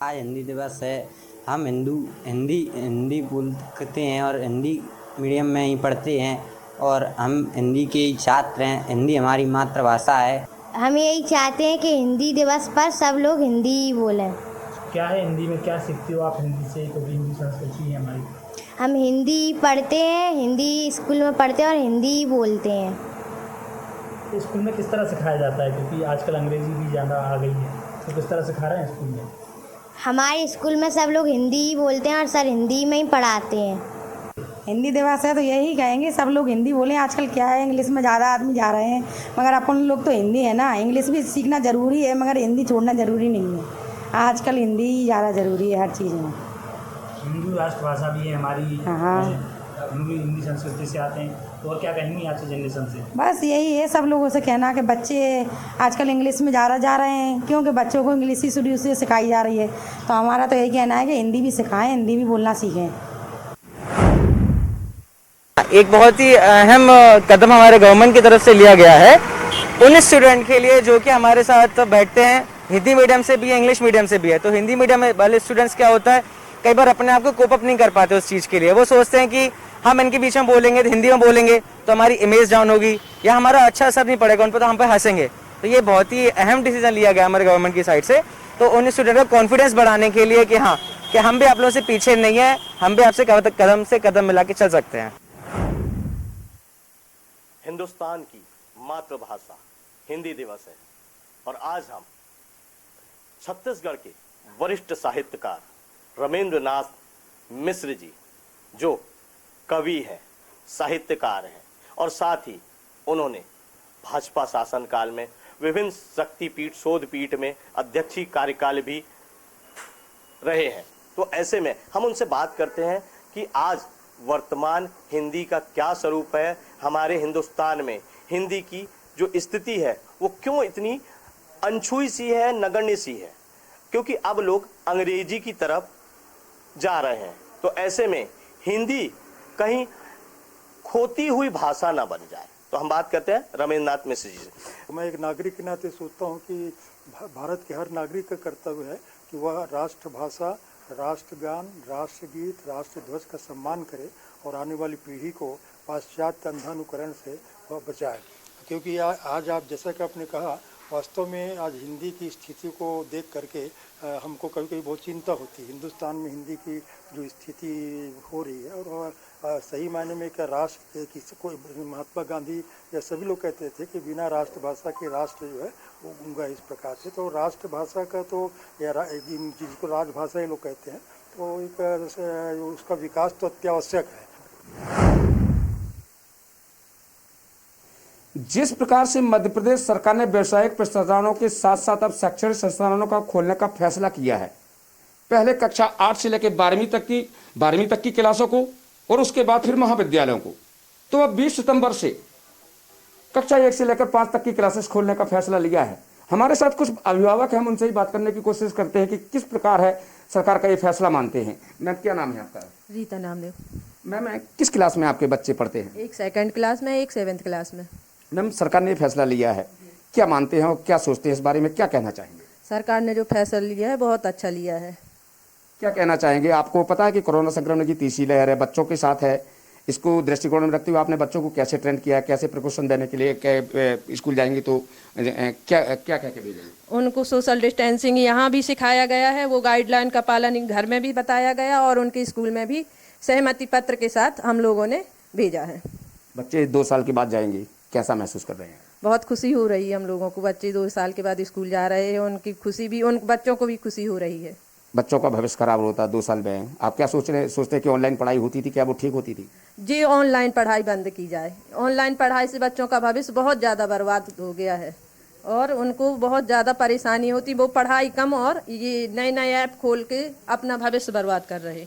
आज हिंदी दिवस है। हम हिंदी हिंदी बोलते हैं और हिंदी मीडियम में ही पढ़ते हैं और हम हिंदी के ही छात्र हैं। हिंदी हमारी मातृभाषा है। हम यही चाहते हैं कि हिंदी दिवस पर सब लोग हिंदी ही बोलें। क्या है हिंदी में, क्या सीखते हो आप हिंदी से? क्योंकि हिंदी संस्कृति है हमारी। हम हिंदी पढ़ते हैं, हिंदी स्कूल में पढ़ते हैं और हिंदी ही बोलते हैं। तो स्कूल में किस तरह सिखाया जाता है? क्योंकि आजकल अंग्रेज़ी भी ज़्यादा आ गई है, तो किस तरह सिखा रहे हैं स्कूल में? हमारे स्कूल में सब लोग हिंदी ही बोलते हैं और सर हिंदी में ही पढ़ाते हैं। हिंदी दिवस है तो यही कहेंगे सब लोग हिंदी बोलें। आजकल क्या है, इंग्लिश में ज़्यादा आदमी जा रहे हैं, मगर अपन लोग तो हिंदी है ना। इंग्लिश भी सीखना ज़रूरी है मगर हिंदी छोड़ना ज़रूरी नहीं है। आजकल हिंदी ही ज़्यादा ज़रूरी है हर चीज़ में। हिंदी राष्ट्रभाषा भी है हमारी। हाँ। हम भी हिंदी संस्कृति से आते हैं, तो और क्या कहेंगी आज की जनरेशन से? बस यही है सब लोगों से कहना कि बच्चे आजकल इंग्लिश में ज़्यादा जा रहे हैं, क्योंकि बच्चों को इंग्लिश ही शुरू से सिखाई जा रही है। तो हमारा तो यही कहना है कि हिंदी भी सिखाएं, हिंदी भी बोलना सीखें। एक बहुत ही अहम कदम हमारे गवर्नमेंट की तरफ से लिया गया है उन स्टूडेंट के लिए जो कि हमारे साथ बैठते हैं। हिंदी मीडियम से भी है, इंग्लिश मीडियम से भी है। तो हिंदी मीडियम वाले स्टूडेंट्स क्या होता है, कई बार अपने आप को कोप अप नहीं कर पाते उस चीज़ के लिए। वो सोचते हैं कि हम इनके बीच में बोलेंगे, हिंदी में बोलेंगे तो हमारी इमेज डाउन होगी या हमारा अच्छा असर नहीं पड़ेगा उन पर, तो हम पे हंसेंगे। तो ये बहुत ही अहम डिसीजन लिया गया हमारे गवर्नमेंट की साइड से। तो उन स्टूडेंट का कॉन्फिडेंस बढ़ाने के लिए कि हाँ, कि हम भी आप लोगों से पीछे नहीं है, हम भी आपसे कदम से कदम मिला के चल सकते हैं। हिंदुस्तान की मातृभाषा हिंदी दिवस है और आज हम छत्तीसगढ़ के वरिष्ठ साहित्यकार रमेंद्रनाथ मिश्र जी, जो कवि हैं, साहित्यकार हैं और साथ ही उन्होंने भाजपा शासनकाल में विभिन्न शक्तिपीठ शोधपीठ में अध्यक्षीय कार्यकाल भी रहे हैं। तो ऐसे में हम उनसे बात करते हैं कि आज वर्तमान हिंदी का क्या स्वरूप है, हमारे हिंदुस्तान में हिंदी की जो स्थिति है वो क्यों इतनी अनछुई सी है, नगण्य सी है, क्योंकि अब लोग अंग्रेजी की तरफ जा रहे हैं। तो ऐसे में हिंदी कहीं खोती हुई भाषा ना बन जाए। तो हम बात करते हैं रमेंद्रनाथ मिश्र जी से। मैं एक नागरिक के नाते सोचता हूँ कि भारत के हर नागरिक का कर्तव्य है कि वह राष्ट्रभाषा, राष्ट्रगान, राष्ट्रगीत, राष्ट्रध्वज का सम्मान करे और आने वाली पीढ़ी को पाश्चात्य अंधानुकरण से वह बचाए। क्योंकि आज आप जैसा कि आपने कहा, वास्तव में आज हिंदी की स्थिति को देख करके हमको कभी कभी बहुत चिंता होती है। हिंदुस्तान में हिंदी की जो स्थिति हो रही है और सही मायने में क्या राष्ट्र की कोई, महात्मा गांधी या सभी लोग कहते थे कि बिना राष्ट्रभाषा के राष्ट्र जो है वो गूंगा इस प्रकार से। तो राष्ट्रभाषा का तो जिसको राजभाषा ही लोग कहते हैं, तो एक उसका विकास तो अत्यावश्यक है। जिस प्रकार से मध्य प्रदेश सरकार ने व्यावसायिक प्रतिष्ठानों के साथ साथ अब शैक्षणिक संस्थानों का खोलने का फैसला किया है, पहले कक्षा 8 से लेकर 12वीं तक की क्लासों को और उसके बाद फिर महाविद्यालयों को, तो अब 20 सितंबर से कक्षा 1 से लेकर 5 तक की क्लासेस खोलने का फैसला लिया है। हमारे साथ कुछ अभिभावक हैं, हम उनसे ही बात करने की कोशिश करते हैं कि किस प्रकार है सरकार का ये फैसला मानते हैं। मैम, क्या नाम है आपका? रीता नामदेव। मैम, किस क्लास में आपके बच्चे पढ़ते हैं? एक 2nd क्लास में, एक 7th क्लास में। मैम, सरकार ने फैसला लिया है, क्या मानते हैं और क्या सोचते हैं इस बारे में, क्या कहना चाहेंगे? सरकार ने जो फैसला लिया है बहुत अच्छा लिया है। क्या कहना चाहेंगे? आपको पता है कि कोरोना संक्रमण की तीसरी लहर है, बच्चों के साथ है, इसको दृष्टिकोण में रखते हुए आपने बच्चों को कैसे ट्रेन किया, कैसे प्रिकॉशन देने के लिए स्कूल जाएंगे तो क्या क्या कह के भेजेंगे? उनको सोशल डिस्टेंसिंग यहाँ भी सिखाया गया है, वो गाइडलाइन का पालन घर में भी बताया गया और उनके स्कूल में भी सहमति पत्र के साथ हम लोगों ने भेजा है। बच्चे 2 साल के बाद जाएंगे, कैसा महसूस कर रहे हैं? बहुत खुशी हो रही है हम लोगों को, बच्चे 2 साल के बाद स्कूल जा रहे हैं, उनकी खुशी भी, उन बच्चों को भी खुशी हो रही है। बच्चों का भविष्य खराब होता है 2 साल में, आप क्या सोचते हैं कि ऑनलाइन पढ़ाई होती थी, क्या वो ठीक होती थी? जी, ऑनलाइन पढ़ाई बंद की जाए। ऑनलाइन पढ़ाई से बच्चों का भविष्य बहुत ज़्यादा बर्बाद हो गया है और उनको बहुत ज़्यादा परेशानी होती, वो पढ़ाई कम और ये नए नए ऐप खोल के अपना भविष्य बर्बाद कर रहे।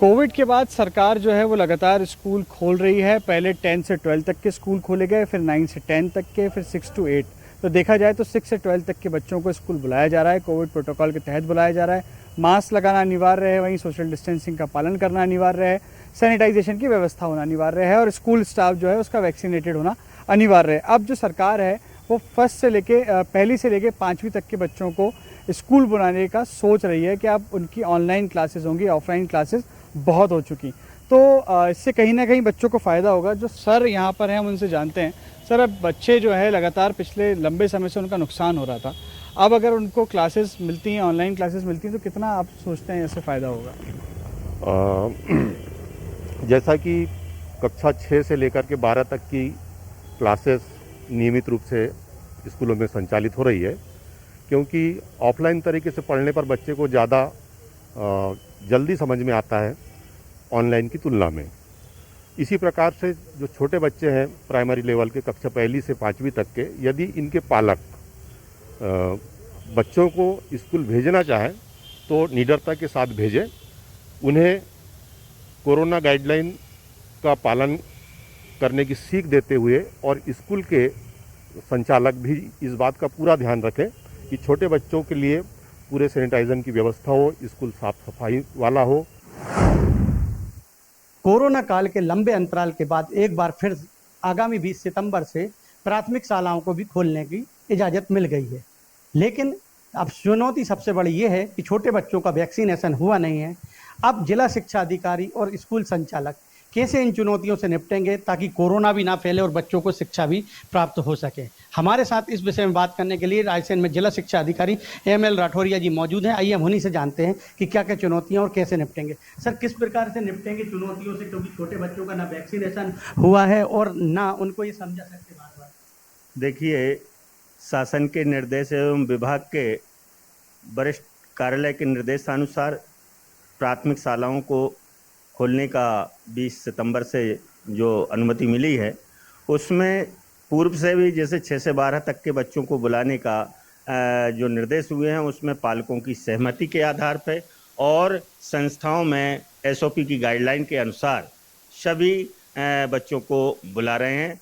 कोविड के बाद सरकार जो है वो लगातार स्कूल खोल रही है। पहले 10 से 12 तक के स्कूल खोले गए, फिर 9 से 10 तक के, फिर 6 to 8। तो देखा जाए तो 6 से 12 तक के बच्चों को स्कूल बुलाया जा रहा है, कोविड प्रोटोकॉल के तहत बुलाया जा रहा है। मास्क लगाना अनिवार्य है, वहीं सोशल डिस्टेंसिंग का पालन करना अनिवार्य है, सैनिटाइजेशन की व्यवस्था होना अनिवार्य है और स्कूल स्टाफ जो है उसका वैक्सीनेटेड होना अनिवार्य है। अब जो सरकार है वो पहली से लेके 5वीं तक के बच्चों को स्कूल बुलाने का सोच रही है कि अब उनकी ऑनलाइन क्लासेस होंगी, ऑफलाइन क्लासेस बहुत हो चुकी। तो इससे कहीं ना कहीं बच्चों को फ़ायदा होगा। जो सर यहाँ पर हैं हम उनसे जानते हैं। सर, अब बच्चे जो है लगातार पिछले लंबे समय से उनका नुकसान हो रहा था, अब अगर उनको क्लासेस मिलती हैं, ऑनलाइन क्लासेस मिलती हैं, तो कितना आप सोचते हैं इससे फ़ायदा होगा? जैसा कि कक्षा 6 से लेकर के 12 तक की क्लासेस नियमित रूप से स्कूलों में संचालित हो रही है, क्योंकि ऑफलाइन तरीके से पढ़ने पर बच्चे को ज़्यादा जल्दी समझ में आता है ऑनलाइन की तुलना में। इसी प्रकार से जो छोटे बच्चे हैं प्राइमरी लेवल के कक्षा 1 से 5वीं तक के, यदि इनके पालक बच्चों को स्कूल भेजना चाहें तो निडरता के साथ भेजें। उन्हें कोरोना गाइडलाइन का पालन करने की सीख देते हुए और स्कूल के संचालक भी इस बात का पूरा ध्यान रखें कि छोटे बच्चों के लिए पूरे सैनिटाइजेशन की व्यवस्था हो, स्कूल साफ सफाई वाला हो। कोरोना काल के लंबे अंतराल के बाद एक बार फिर आगामी 20 सितंबर से प्राथमिक शालाओं को भी खोलने की इजाज़त मिल गई है, लेकिन अब चुनौती सबसे बड़ी ये है कि छोटे बच्चों का वैक्सीनेशन हुआ नहीं है। अब जिला शिक्षा अधिकारी और स्कूल संचालक कैसे इन चुनौतियों से निपटेंगे ताकि कोरोना भी ना फैले और बच्चों को शिक्षा भी प्राप्त हो सके। हमारे साथ इस विषय में बात करने के लिए रायसेन में जिला शिक्षा अधिकारी ML राठौरिया जी मौजूद हैं। आइए हम उन्हीं से जानते हैं कि क्या क्या चुनौतियां और कैसे निपटेंगे। सर, किस प्रकार से निपटेंगे चुनौतियों से, क्योंकि छोटे बच्चों का ना वैक्सीनेशन हुआ है और ना उनको ये समझा सकते बार बार? देखिए, शासन के निर्देश एवं विभाग के वरिष्ठ कार्यालय के निर्देशानुसार प्राथमिक शालाओं को खोलने का 20 सितंबर से जो अनुमति मिली है, उसमें पूर्व से भी जैसे 6 से 12 तक के बच्चों को बुलाने का जो निर्देश हुए हैं, उसमें पालकों की सहमति के आधार पर और संस्थाओं में SOP की गाइडलाइन के अनुसार सभी बच्चों को बुला रहे हैं।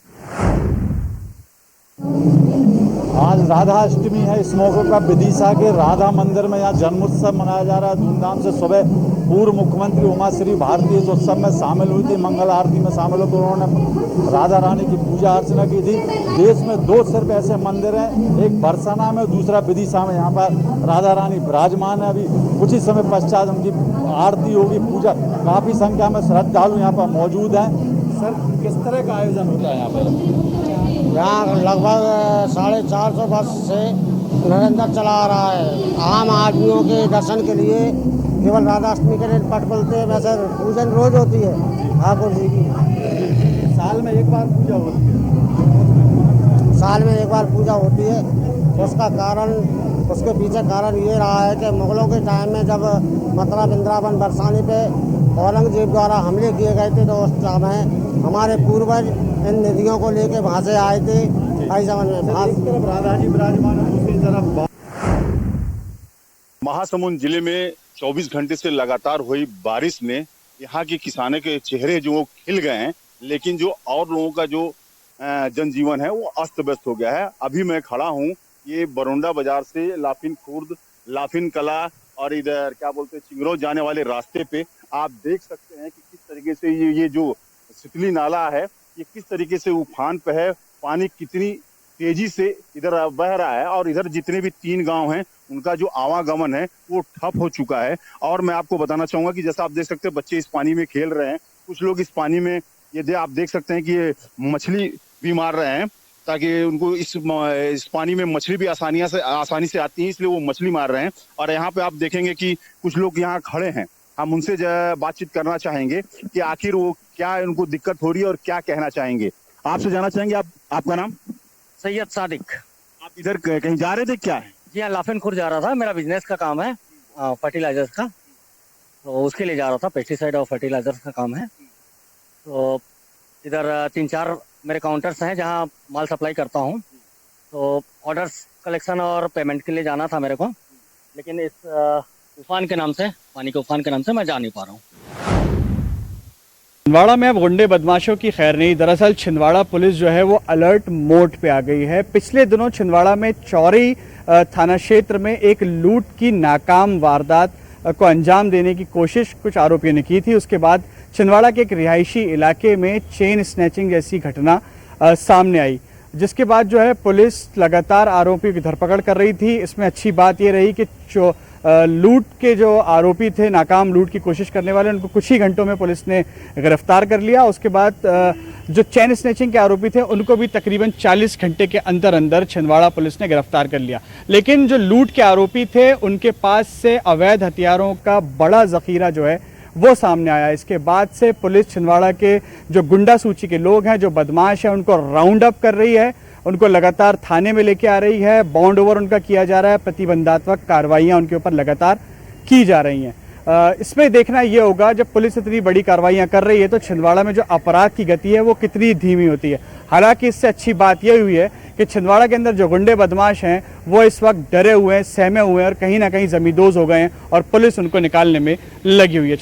आज राधा अष्टमी है। इस मौके पर विदिशा के राधा मंदिर में यहाँ जन्मोत्सव मनाया जा रहा है धूमधाम से। सुबह पूर्व मुख्यमंत्री उमा श्री भारती इस उत्सव में शामिल हुई थी, मंगल आरती में शामिल होकर उन्होंने राधा रानी की पूजा अर्चना की थी। देश में 2 सिर्फ ऐसे मंदिर हैं, एक बरसाना में, दूसरा विदिशा में। यहाँ पर राधा रानी विराजमान है। अभी कुछ ही समय पश्चात उनकी आरती होगी, पूजा। काफ़ी संख्या में श्रद्धालु यहाँ पर मौजूद हैं। सर, किस तरह का आयोजन होता है यहाँ पर? यहाँ लगभग 450 वर्ष से निरंतर चला आ रहा है। आम आदमियों के दर्शन के लिए केवल राधाष्टमी के दिन पट खुलते हैं, वैसे पूजन रोज होती है ठाकुर जी की। साल में एक बार पूजा होती है? साल में एक बार पूजा होती है। उसके पीछे कारण ये रहा है कि मुगलों के टाइम में जब मथुरा वृंदावन बरसाने पे औरंगजेब द्वारा हमले किए गए थे, तो उस समय हमारे पूर्वज इन नदियों को लेके वहाँ से आए थे। राधा जी विराजमान है, दूसरी तरफ महासमुंद जिले में 24 घंटे से लगातार हुई बारिश ने यहाँ के किसानों के चेहरे जो खिल गए हैं, लेकिन जो और लोगों का जो जनजीवन है वो अस्त व्यस्त हो गया है। अभी मैं खड़ा हूँ ये बरोंडा बाजार से लाफिन खुर्द, लाफिन कला और इधर क्या बोलते हैं चिंगरो जाने वाले रास्ते पे आप देख सकते हैं कि किस तरीके से ये जो सितली नाला है ये किस तरीके से उफान पे है। पानी कितनी तेजी से इधर बह रहा है और इधर जितने भी 3 गांव हैं उनका जो आवागमन है वो ठप हो चुका है। और मैं आपको बताना चाहूंगा कि जैसा आप देख सकते हैं बच्चे इस पानी में खेल रहे हैं, कुछ लोग इस पानी में ये आप देख सकते हैं कि ये मछली भी मार रहे हैं ताकि उनको इस पानी में मछली भी आसानी से आती है, इसलिए वो मछली मार रहे हैं। और यहाँ पे आप देखेंगे कि कुछ लोग यहाँ खड़े हैं, हम उनसे बातचीत करना चाहेंगे कि आखिर वो क्या उनको दिक्कत हो रही है और क्या कहना चाहेंगे। आपसे जानना चाहेंगे आपका नाम? सैयद सादिक। आप इधर कहीं जा रहे थे क्या है? जी हाँ, लाफिन खुर जा रहा था। मेरा बिजनेस का काम है फर्टिलाइजर्स का, तो उसके लिए जा रहा था। पेस्टिसाइड और फर्टिलाइजर्स का काम है। तो इधर 3-4 मेरे काउंटर्स हैं जहाँ माल सप्लाई करता हूँ। तो ऑर्डर्स कलेक्शन और पेमेंट के लिए जाना था मेरे को, लेकिन इस तूफान के नाम से, पानी के उफान के नाम से मैं जा नहीं पा रहा हूँ। छिंदवाड़ा में अब गुंडे बदमाशों की खैर नहीं। दरअसल छिंदवाड़ा पुलिस जो है वो अलर्ट मोड पे आ गई है। पिछले दिनों छिंदवाड़ा में चौरी थाना क्षेत्र में एक लूट की नाकाम वारदात को अंजाम देने की कोशिश कुछ आरोपियों ने की थी। उसके बाद छिंदवाड़ा के एक रिहायशी इलाके में चेन स्नैचिंग जैसी घटना सामने आई। जिसके बाद जो है पुलिस लगातार आरोपियों की धरपकड़ कर रही थी। इसमें अच्छी बात ये रही कि लूट के जो आरोपी थे, नाकाम लूट की कोशिश करने वाले, उनको कुछ ही घंटों में पुलिस ने गिरफ्तार कर लिया। उसके बाद जो चेन स्नैचिंग के आरोपी थे उनको भी तकरीबन 40 घंटे के अंदर अंदर छिंदवाड़ा पुलिस ने गिरफ्तार कर लिया। लेकिन जो लूट के आरोपी थे उनके पास से अवैध हथियारों का बड़ा जखीरा जो है वो सामने आया। इसके बाद से पुलिस छिंदवाड़ा के जो गुंडा सूची के लोग हैं, जो बदमाश हैं, उनको राउंड अप कर रही है, उनको लगातार थाने में लेके आ रही है, बॉन्ड ओवर उनका किया जा रहा है, प्रतिबंधात्मक कार्रवाइयां उनके ऊपर लगातार की जा रही हैं। इसमें देखना ये होगा, जब पुलिस इतनी बड़ी कार्रवाइयां कर रही है तो छिंदवाड़ा में जो अपराध की गति है वो कितनी धीमी होती है। हालांकि इससे अच्छी बात यह हुई है कि छिंदवाड़ा के अंदर जो गुंडे बदमाश हैं वो इस वक्त डरे हुए हैं, सहमे हुए हैं और कहीं ना कहीं जमींदोज हो गए हैं और पुलिस उनको निकालने में लगी हुई है।